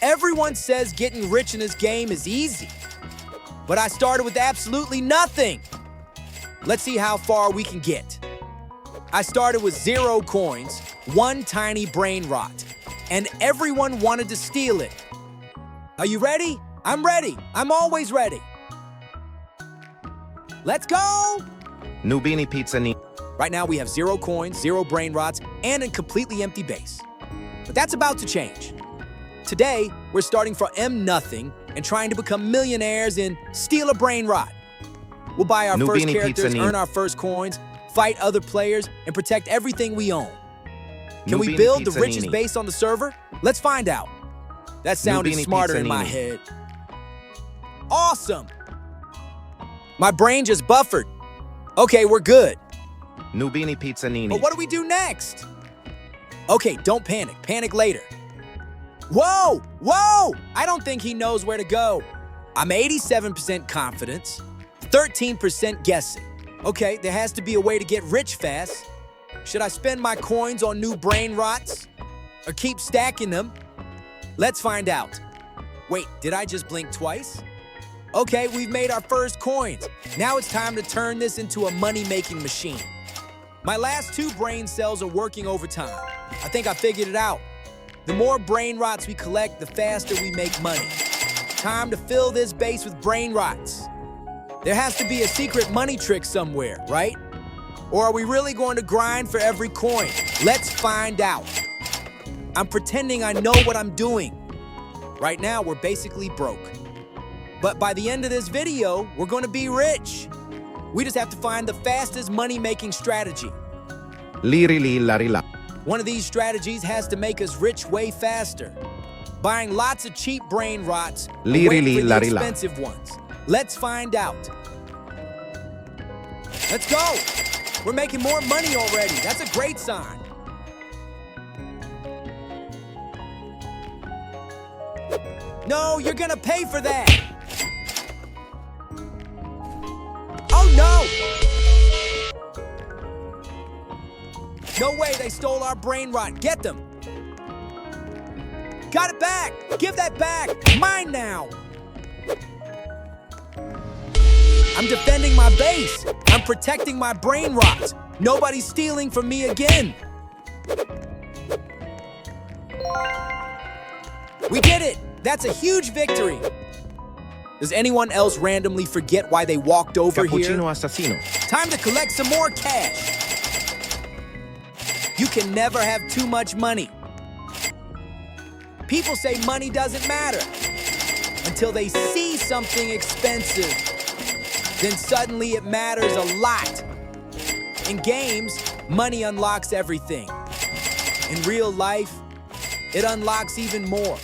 Everyone says getting rich in this game is easy, but I started with absolutely nothing. Let's see how far we can get. I started with 0 coins, 1 tiny brain rot, and everyone wanted to steal it. Are you ready? I'm ready. I'm always ready. Let's go! Nubini Pizzanini. Right now we have 0 coins, 0 brain rots, and a completely empty base. But that's about to change. Today, we're starting from nothing and trying to become millionaires and steal a brain rot. We'll buy our first Nubini characters, Pizzanini. earn our first coins, fight other players, and protect everything we own. Can we Nubini build the richest Pizzanini. base on the server? Let's find out. That sounded Nubini smarter in my Pizzanini. head. Awesome! My brain just buffered. Okay, we're good. Nubini Pizzanini. But what do we do next? Okay, don't panic. Panic later. Whoa! Whoa! I don't think he knows where to go. I'm 87% confidence, 13% guessing. Okay, there has to be a way to get rich fast. Should I spend my coins on new brain rots? Or keep stacking them? Let's find out. Wait, did I just blink twice? Okay, we've made our first coins. Now it's time to turn this into a money-making machine. My last 2 brain cells are working overtime. I think I figured it out. The more brain rots we collect, the faster we make money. Time to fill this base with brain rots. There has to be a secret money trick somewhere, right? Or are we really going to grind for every coin? Let's find out. I'm pretending I know what I'm doing. Right now, we're basically broke. But by the end of this video, we're going to be rich. We just have to find the fastest money-making strategy. Liri li lari la. One of these strategies has to make us rich way faster. Buying lots of cheap brain rots, and Liri waiting li for the lari la. expensive ones. Let's find out. Let's go! We're making more money already. That's a great sign. No, you're gonna pay for that! Oh no! No way, they stole our brain rot. Get them! Got it back! Give that back! Mine now! I'm defending my base. I'm protecting my brain rot. Nobody's stealing from me again. We did it! That's a huge victory. Does anyone else randomly forget why they walked over here? Cappuccino assassino. Time to collect some more cash. You can never have too much money. People say money doesn't matter until they see something expensive. Then suddenly it matters a lot. In games, money unlocks everything. In real life, it unlocks even more.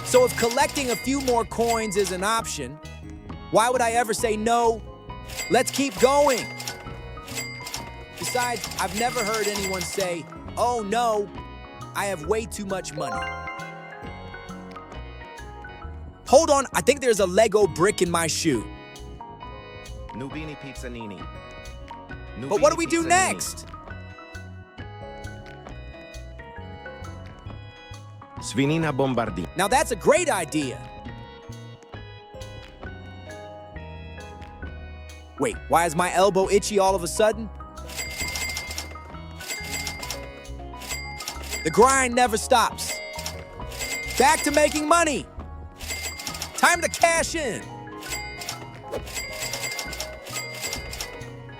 So if collecting a few more coins is an option, why would I ever say no? Let's keep going. Besides, I've never heard anyone say, oh no, I have way too much money. Hold on, I think there's a Lego brick in my shoe. Nubini Pizzanini. But what do we do next? Svinina Bombardi. Now that's a great idea. Wait, why is my elbow itchy all of a sudden? The grind never stops. Back to making money. Time to cash in.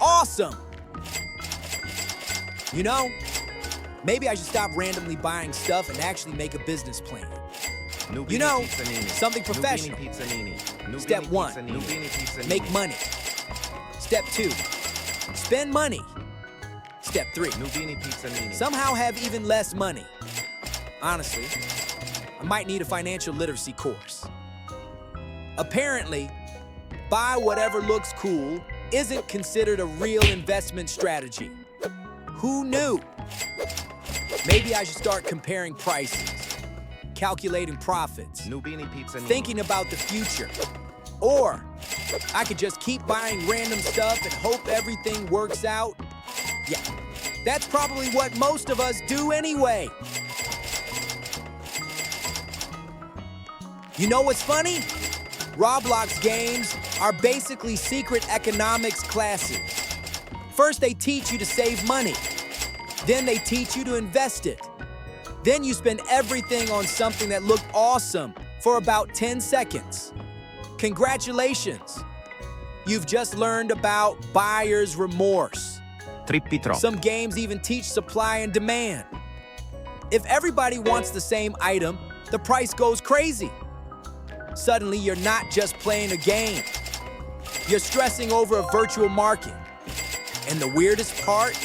Awesome. You know, maybe I should stop randomly buying stuff and actually make a business plan. Nubini You know, Pizzanini. something Nubini professional. Pizzanini. Nubini Step 1, Pizzanini. Nubini Pizzanini. make money. Step 2, spend money. Step 3, Nubini Pizzanini. somehow have even less money. Honestly, I might need a financial literacy course. Apparently, buy whatever looks cool isn't considered a real investment strategy. Who knew? Maybe I should start comparing prices, calculating profits, Nubini Pizzanini. thinking about the future. Or I could just keep buying random stuff and hope everything works out. Yeah, that's probably what most of us do anyway. You know what's funny? Roblox games are basically secret economics classes. First, they teach you to save money. Then they teach you to invest it. Then you spend everything on something that looked awesome for about 10 seconds. Congratulations. You've just learned about buyer's remorse. Trippi troppo. Some games even teach supply and demand. If everybody wants the same item, the price goes crazy. Suddenly, you're not just playing a game. You're stressing over a virtual market. And the weirdest part?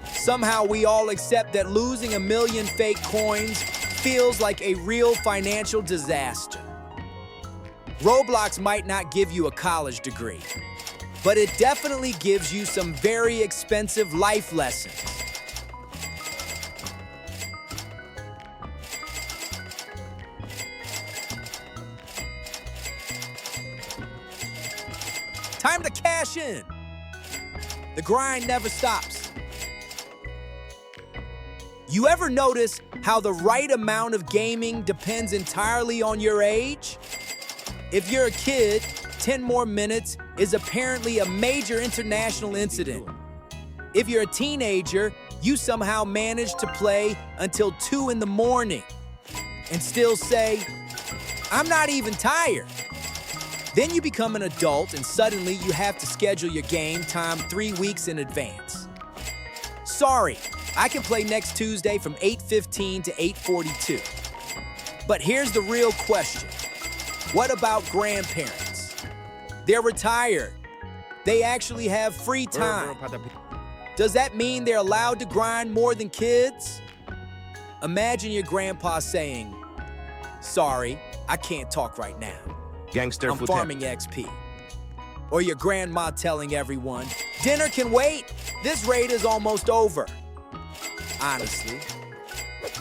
Somehow we all accept that losing 1 million fake coins feels like a real financial disaster. Roblox might not give you a college degree, but it definitely gives you some very expensive life lessons. Time to cash in. The grind never stops. You ever notice how the right amount of gaming depends entirely on your age? If you're a kid, 10 more minutes is apparently a major international incident. If you're a teenager, you somehow manage to play until 2 in the morning and still say, "I'm not even tired." Then you become an adult and suddenly you have to schedule your game time 3 weeks in advance. Sorry, I can play next Tuesday from 8:15 to 8:42. But here's the real question. What about grandparents? They're retired. They actually have free time. Does that mean they're allowed to grind more than kids? Imagine your grandpa saying, "Sorry, I can't talk right now. Gangster I'm food. farming XP." Or your grandma telling everyone, "Dinner can wait. This raid is almost over." Honestly,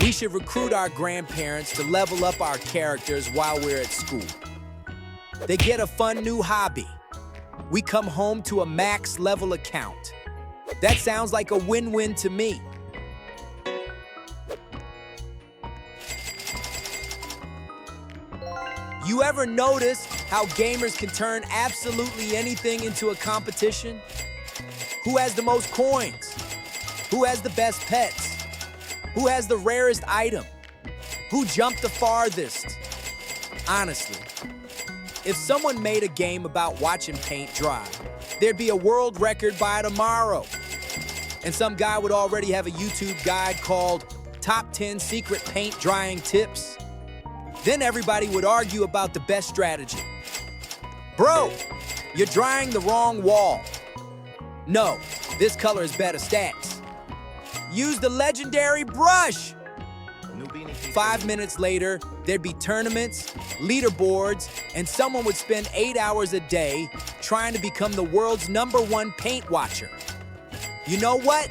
we should recruit our grandparents to level up our characters while we're at school. They get a fun new hobby. We come home to a max level account. That sounds like a win-win to me. You ever notice how gamers can turn absolutely anything into a competition? Who has the most coins? Who has the best pets? Who has the rarest item? Who jumped the farthest? Honestly, if someone made a game about watching paint dry, there'd be a world record by tomorrow. And some guy would already have a YouTube guide called Top 10 Secret Paint Drying Tips. Then everybody would argue about the best strategy. "Bro, you're drying the wrong wall." "No, this color is better stats." "Use the legendary brush." 5 minutes later, there'd be tournaments, leaderboards, and someone would spend 8 hours a day trying to become the world's #1 paint watcher. You know what?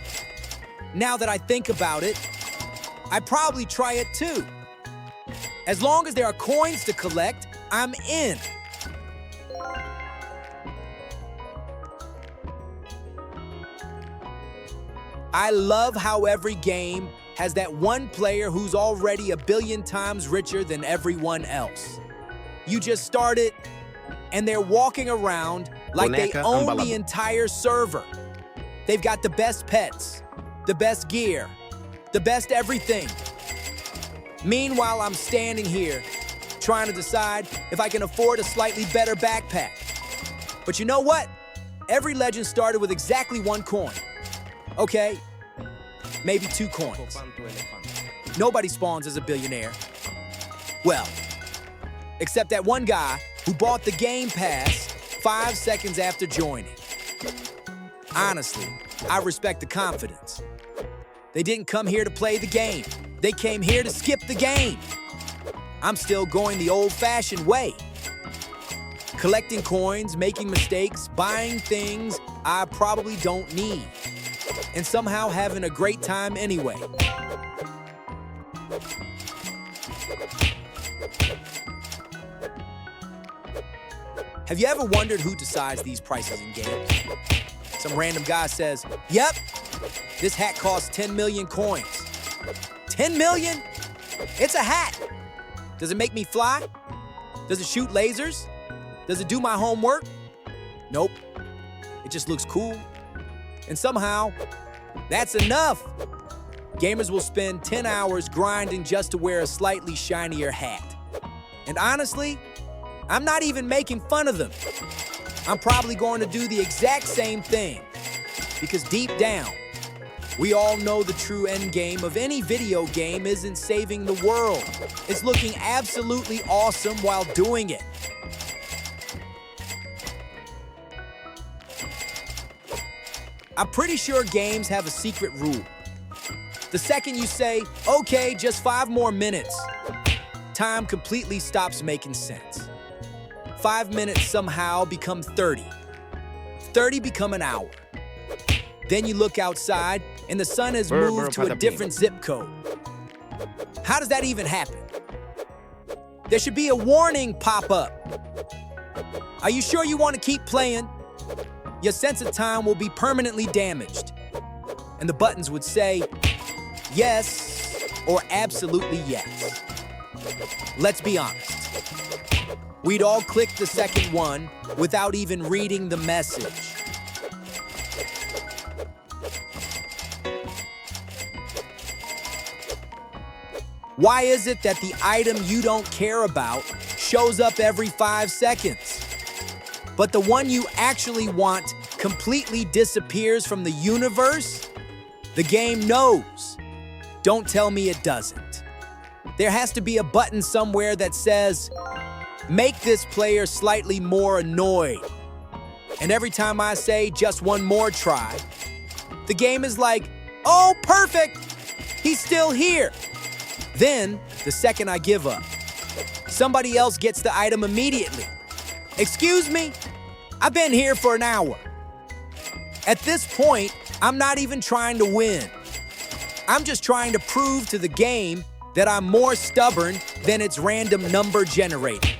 Now that I think about it, I'd probably try it too. As long as there are coins to collect, I'm in. I love how every game has that one player who's already 1 billion times richer than everyone else. You just start it, and they're walking around like they Boneca own ang the balabog. entire server. They've got the best pets, the best gear, the best everything. Meanwhile, I'm standing here trying to decide if I can afford a slightly better backpack. But you know what? Every legend started with exactly 1 coin. Okay, maybe 2 coins. Nobody spawns as a billionaire. Well, except that one guy who bought the Game Pass 5 seconds after joining. Honestly, I respect the confidence. They didn't come here to play the game. They came here to skip the game. I'm still going the old-fashioned way. Collecting coins, making mistakes, buying things I probably don't need, and somehow having a great time anyway. Have you ever wondered who decides these prices in games? Some random guy says, "Yep, this hat costs 10 million coins." 10 million? It's a hat. Does it make me fly? Does it shoot lasers? Does it do my homework? Nope. It just looks cool. And somehow, that's enough. Gamers will spend 10 hours grinding just to wear a slightly shinier hat. And honestly, I'm not even making fun of them. I'm probably going to do the exact same thing. Because deep down, we all know the true end game of any video game isn't saving the world. It's looking absolutely awesome while doing it. I'm pretty sure games have a secret rule. The second you say, okay, just 5 more minutes, time completely stops making sense. 5 minutes somehow become 30. 30 become an hour. Then you look outside and the sun has moved to a different zip code. How does that even happen? There should be a warning pop up. Are you sure you want to keep playing? Your sense of time will be permanently damaged. And the buttons would say, yes or absolutely yes. Let's be honest. We'd all click the second one without even reading the message. Why is it that the item you don't care about shows up every 5 seconds? But the one you actually want completely disappears from the universe? The game knows. Don't tell me it doesn't. There has to be a button somewhere that says, make this player slightly more annoyed. And every time I say just one more try, the game is like, oh, perfect, he's still here. Then, the second I give up, somebody else gets the item immediately. Excuse me? I've been here for an hour. At this point, I'm not even trying to win. I'm just trying to prove to the game that I'm more stubborn than its random number generator.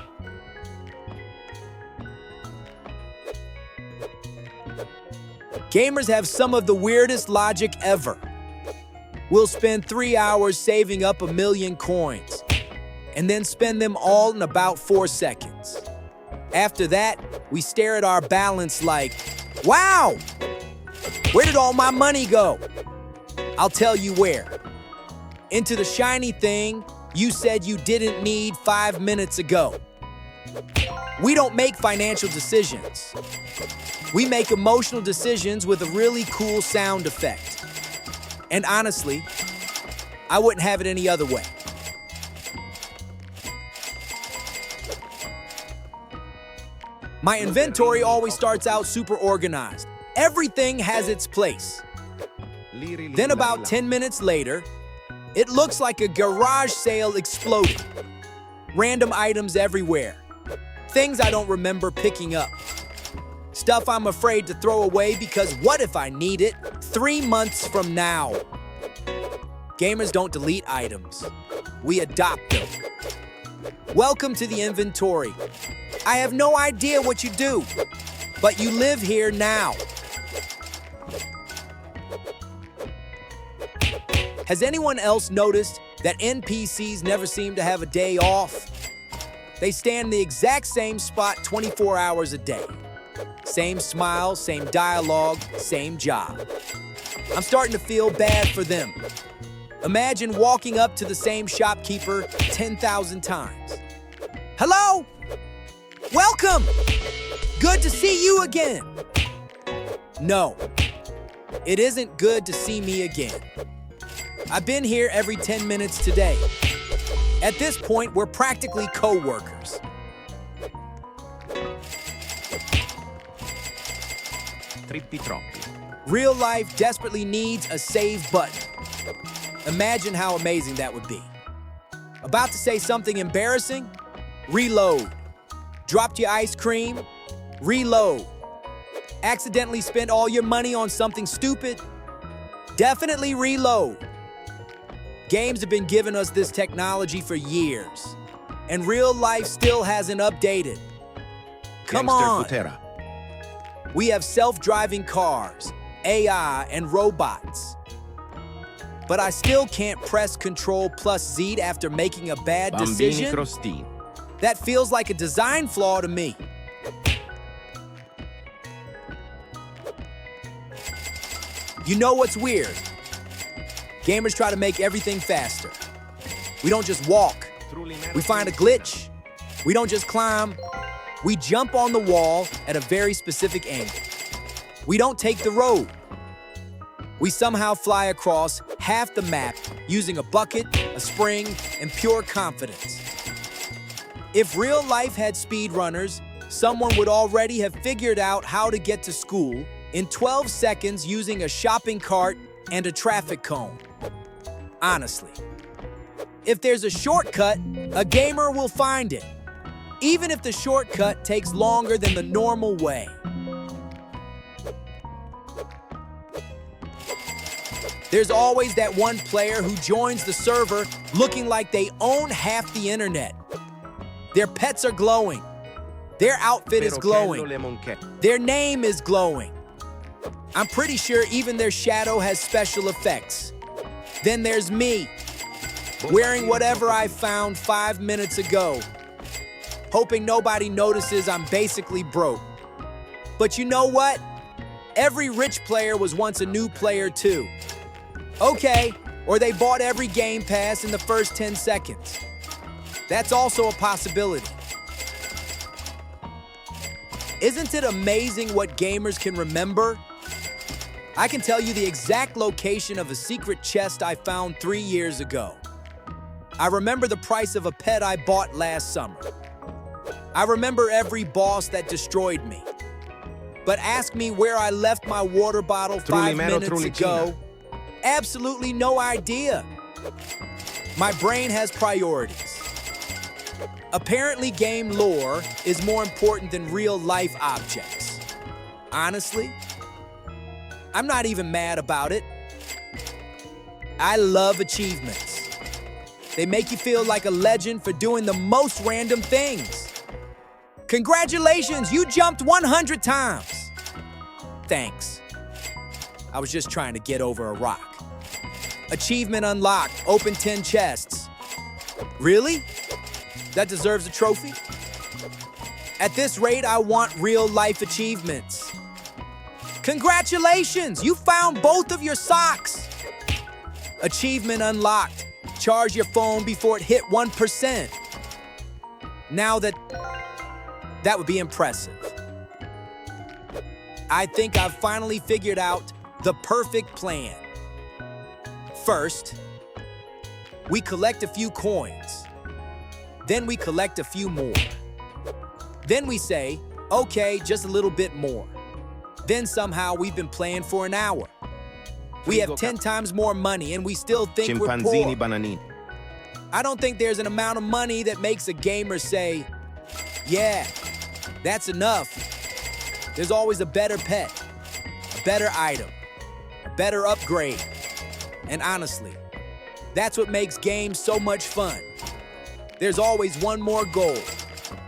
Gamers have some of the weirdest logic ever. We'll spend 3 hours saving up 1 million coins, and then spend them all in about 4 seconds. After that, we stare at our balance like, wow, where did all my money go? I'll tell you where. Into the shiny thing you said you didn't need 5 minutes ago. We don't make financial decisions. We make emotional decisions with a really cool sound effect. And honestly, I wouldn't have it any other way. My inventory always starts out super organized. Everything has its place. Then about 10 minutes later, it looks like a garage sale exploded. Random items everywhere. Things I don't remember picking up. Stuff I'm afraid to throw away because what if I need it 3 months from now? Gamers don't delete items. We adopt them. Welcome to the inventory. I have no idea what you do, but you live here now. Has anyone else noticed that NPCs never seem to have a day off? They stand in the exact same spot 24 hours a day. Same smile, same dialogue, same job. I'm starting to feel bad for them. Imagine walking up to the same shopkeeper 10,000 times. Hello? Welcome! Good to see you again. No, it isn't good to see me again. I've been here every 10 minutes today. At this point, we're practically co-workers. Trippi troppi. Real life desperately needs a save button. Imagine how amazing that would be. About to say something embarrassing? Reload. Dropped your ice cream? Reload. Accidentally spent all your money on something stupid? Definitely reload. Games have been giving us this technology for years, and real life still hasn't updated. Come on. We have self-driving cars, AI, and robots. but I still can't press Control plus Z after making a bad Bambini decision? crostini. That feels like a design flaw to me. You know what's weird? Gamers try to make everything faster. We don't just walk. We find a glitch. We don't just climb. We jump on the wall at a very specific angle. We don't take the road. We somehow fly across half the map using a bucket, a spring, and pure confidence. If real life had speedrunners, someone would already have figured out how to get to school in 12 seconds using a shopping cart and a traffic cone. Honestly, if there's a shortcut, a gamer will find it, even if the shortcut takes longer than the normal way. There's always that one player who joins the server looking like they own half the internet. Their pets are glowing. Their outfit is glowing. Their name is glowing. I'm pretty sure even their shadow has special effects. Then there's me, wearing whatever I found 5 minutes ago, hoping nobody notices I'm basically broke. But you know what? Every rich player was once a new player too. Okay, or they bought every game pass in the first 10 seconds. That's also a possibility. Isn't it amazing what gamers can remember? I can tell you the exact location of a secret chest I found 3 years ago. I remember the price of a pet I bought last summer. I remember every boss that destroyed me. But ask me where I left my water bottle 5 minutes ago. Absolutely no idea. My brain has priorities. Apparently, game lore is more important than real-life objects. Honestly, I'm not even mad about it. I love achievements. They make you feel like a legend for doing the most random things. Congratulations, you jumped 100 times. Thanks. I was just trying to get over a rock. Achievement unlocked, open 10 chests. Really? That deserves a trophy? At this rate, I want real-life achievements. Congratulations! You found both of your socks! Achievement unlocked. Charge your phone before it hit 1%. Now that would be impressive. I think I've finally figured out the perfect plan. First, we collect a few coins. Then we collect a few more. Then we say, okay, just a little bit more. Then somehow we've been playing for an hour. We have 10 times more money and we still think we're poor. Bananini. I don't think there's an amount of money that makes a gamer say, yeah, that's enough. There's always a better pet, a better item, a better upgrade. And honestly, that's what makes games so much fun. There's always one more goal.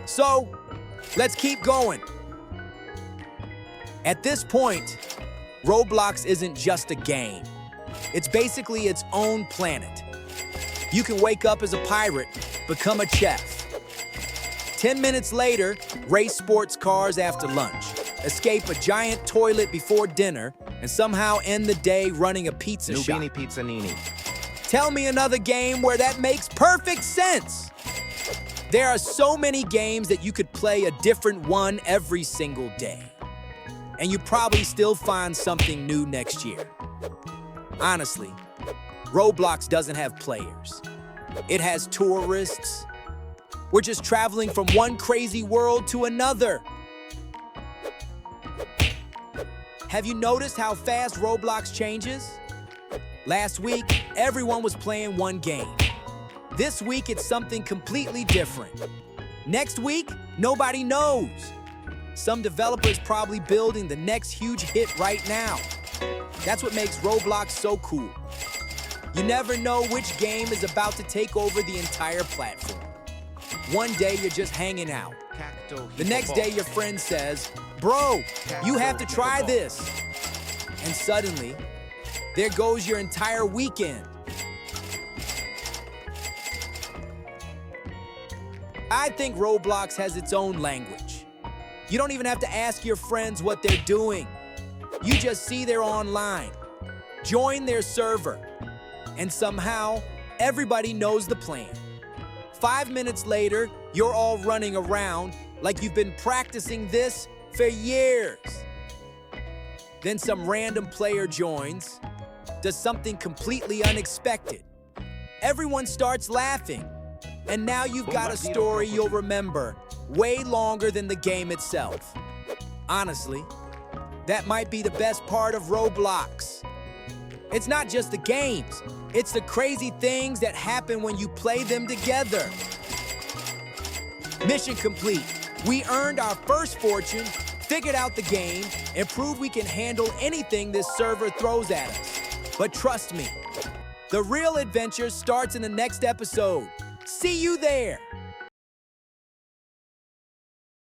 So, let's keep going. At this point, Roblox isn't just a game. It's basically its own planet. You can wake up as a pirate, become a chef. 10 minutes later, race sports cars after lunch, escape a giant toilet before dinner, and somehow end the day running a pizza shop. Nubini Pizzanini. Tell me another game where that makes perfect sense. There are so many games that you could play a different one every single day. And you probably still find something new next year. Honestly, Roblox doesn't have players. It has tourists. We're just traveling from one crazy world to another. Have you noticed how fast Roblox changes? Last week, everyone was playing one game. This week, it's something completely different. Next week, nobody knows. Some developers probably building the next huge hit right now. That's what makes Roblox so cool. You never know which game is about to take over the entire platform. One day you're just hanging out. The next day your friend says, "Bro, you have to try this." And suddenly, there goes your entire weekend. I think Roblox has its own language. You don't even have to ask your friends what they're doing. You just see they're online. Join their server. And somehow, everybody knows the plan. 5 minutes later, you're all running around like you've been practicing this for years. Then some random player joins, does something completely unexpected. Everyone starts laughing. And now you've got a story you'll remember way longer than the game itself. Honestly, that might be the best part of Roblox. It's not just the games, it's the crazy things that happen when you play them together. Mission complete. We earned our first fortune, figured out the game, and proved we can handle anything this server throws at us. But trust me, the real adventure starts in the next episode. See you there!